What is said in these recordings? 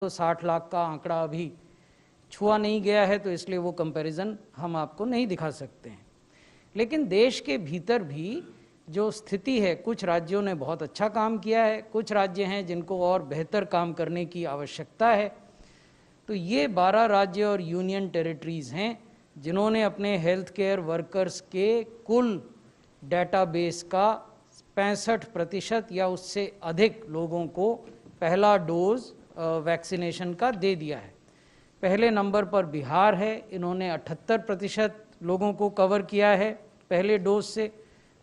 तो 60 लाख का आंकड़ा अभी छुआ नहीं गया है, तो इसलिए वो कंपैरिजन हम आपको नहीं दिखा सकते हैं। लेकिन देश के भीतर भी जो स्थिति है, कुछ राज्यों ने बहुत अच्छा काम किया है, कुछ राज्य हैं जिनको और बेहतर काम करने की आवश्यकता है। तो ये 12 राज्य और यूनियन टेरिटरीज़ हैं जिन्होंने अपने हेल्थ केयर वर्कर्स के कुल डेटाबेस का 65% या उससे अधिक लोगों को पहला डोज वैक्सीनेशन का दे दिया है। पहले नंबर पर बिहार है, इन्होंने 78% लोगों को कवर किया है पहले डोज से।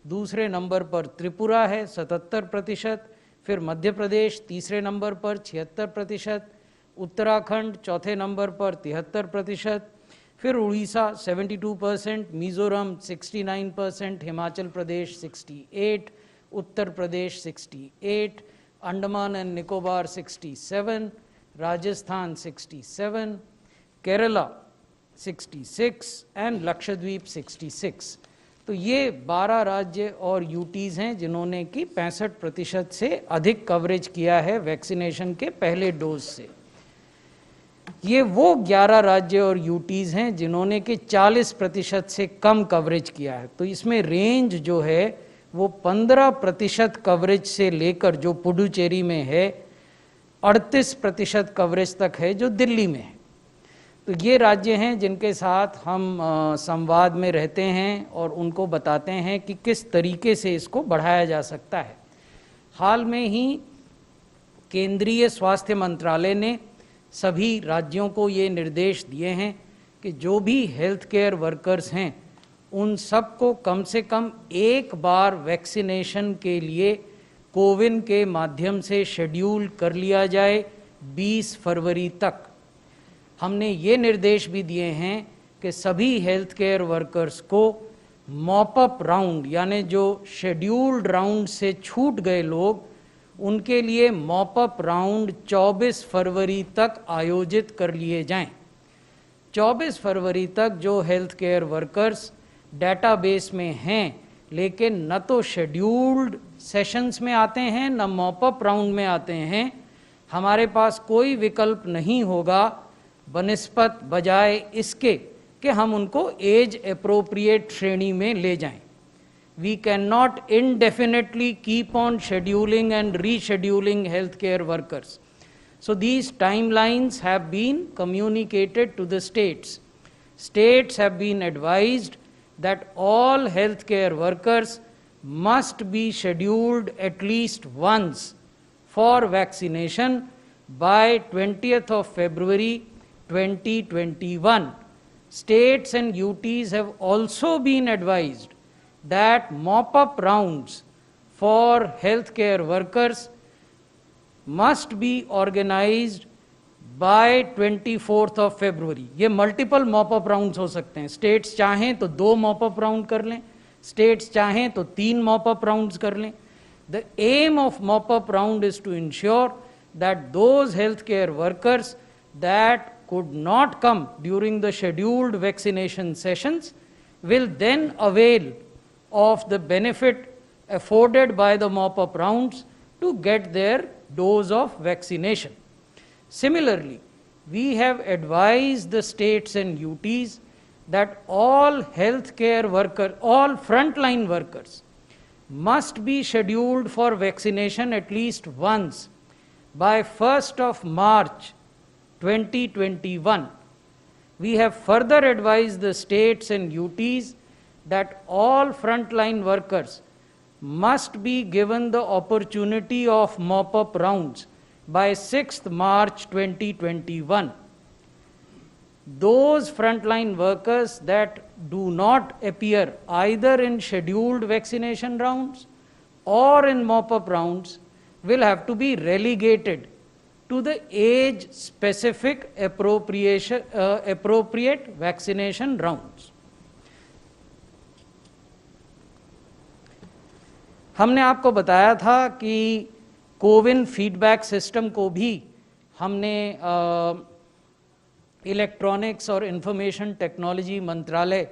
दूसरे नंबर पर त्रिपुरा है 77%, फिर मध्य प्रदेश तीसरे नंबर पर 76%, उत्तराखंड चौथे नंबर पर 73%, फिर उड़ीसा 72%, मिजोरम 69%, हिमाचल प्रदेश 68%, उत्तर प्रदेश 68%, अंडमान एंड निकोबार 67%, राजस्थान 67%, केरला 66% एंड लक्षद्वीप 66%। तो ये 12 राज्य और यूटीज़ हैं जिन्होंने कि 65% से अधिक कवरेज किया है वैक्सीनेशन के पहले डोज से। ये वो 11 राज्य और यूटीज़ हैं जिन्होंने कि 40% से कम कवरेज किया है। तो इसमें रेंज जो है वो 15% कवरेज से लेकर, जो पुडुचेरी में है, 38% कवरेज तक है जो दिल्ली में है। तो ये राज्य हैं जिनके साथ हम संवाद में रहते हैं और उनको बताते हैं कि किस तरीके से इसको बढ़ाया जा सकता है। हाल में ही केंद्रीय स्वास्थ्य मंत्रालय ने सभी राज्यों को ये निर्देश दिए हैं कि जो भी हेल्थ केयर वर्कर्स हैं उन सबको कम से कम एक बार वैक्सीनेशन के लिए कोविन के माध्यम से शेड्यूल कर लिया जाए 20 फरवरी तक। हमने ये निर्देश भी दिए हैं कि सभी हेल्थ केयर वर्कर्स को मॉप अप राउंड, यानी जो शेड्यूल्ड राउंड से छूट गए लोग, उनके लिए मॉप अप राउंड 24 फरवरी तक आयोजित कर लिए जाएं। 24 फरवरी तक जो हेल्थ केयर वर्कर्स डेटाबेस में हैं लेकिन न तो शेड्यूल्ड सेशंस में आते हैं न मॉप अप राउंड में आते हैं, हमारे पास कोई विकल्प नहीं होगा बनिस्बत बजाय इसके कि हम उनको एज अप्रोप्रिएट श्रेणी में ले जाएं। We cannot indefinitely keep on scheduling and rescheduling healthcare workers. So these timelines have been communicated to the states. States have been advised that all healthcare workers must be scheduled at least once for vaccination by 20th of February 2021. States and UTs have also been advised that mop-up rounds for healthcare workers must be organized by 24th of February. ये multiple mop up rounds हो सकते हैं। States चाहें तो 2 mop up round कर लें, states चाहें तो 3 मॉपअप राउंड्स कर लें। The aim of mop-up round is to ensure that those healthcare workers that could not come during the scheduled vaccination sessions will then avail of the benefit afforded by the mop-up rounds to get their dose of vaccination. Similarly, we have advised the states and UTs that all healthcare workers, all frontline workers, must be scheduled for vaccination at least once by 1st of March 2021. We have further advised the states and UTs that all frontline workers must be given the opportunity of mop-up rounds by 6th March 2021. Those frontline workers that do not appear either in scheduled vaccination rounds or in mop-up rounds will have to be relegated to the age-specific appropriate vaccination rounds. हमने आपको बताया था कि CoWIN feedback system को भी हमने electronics और information technology मंत्रालय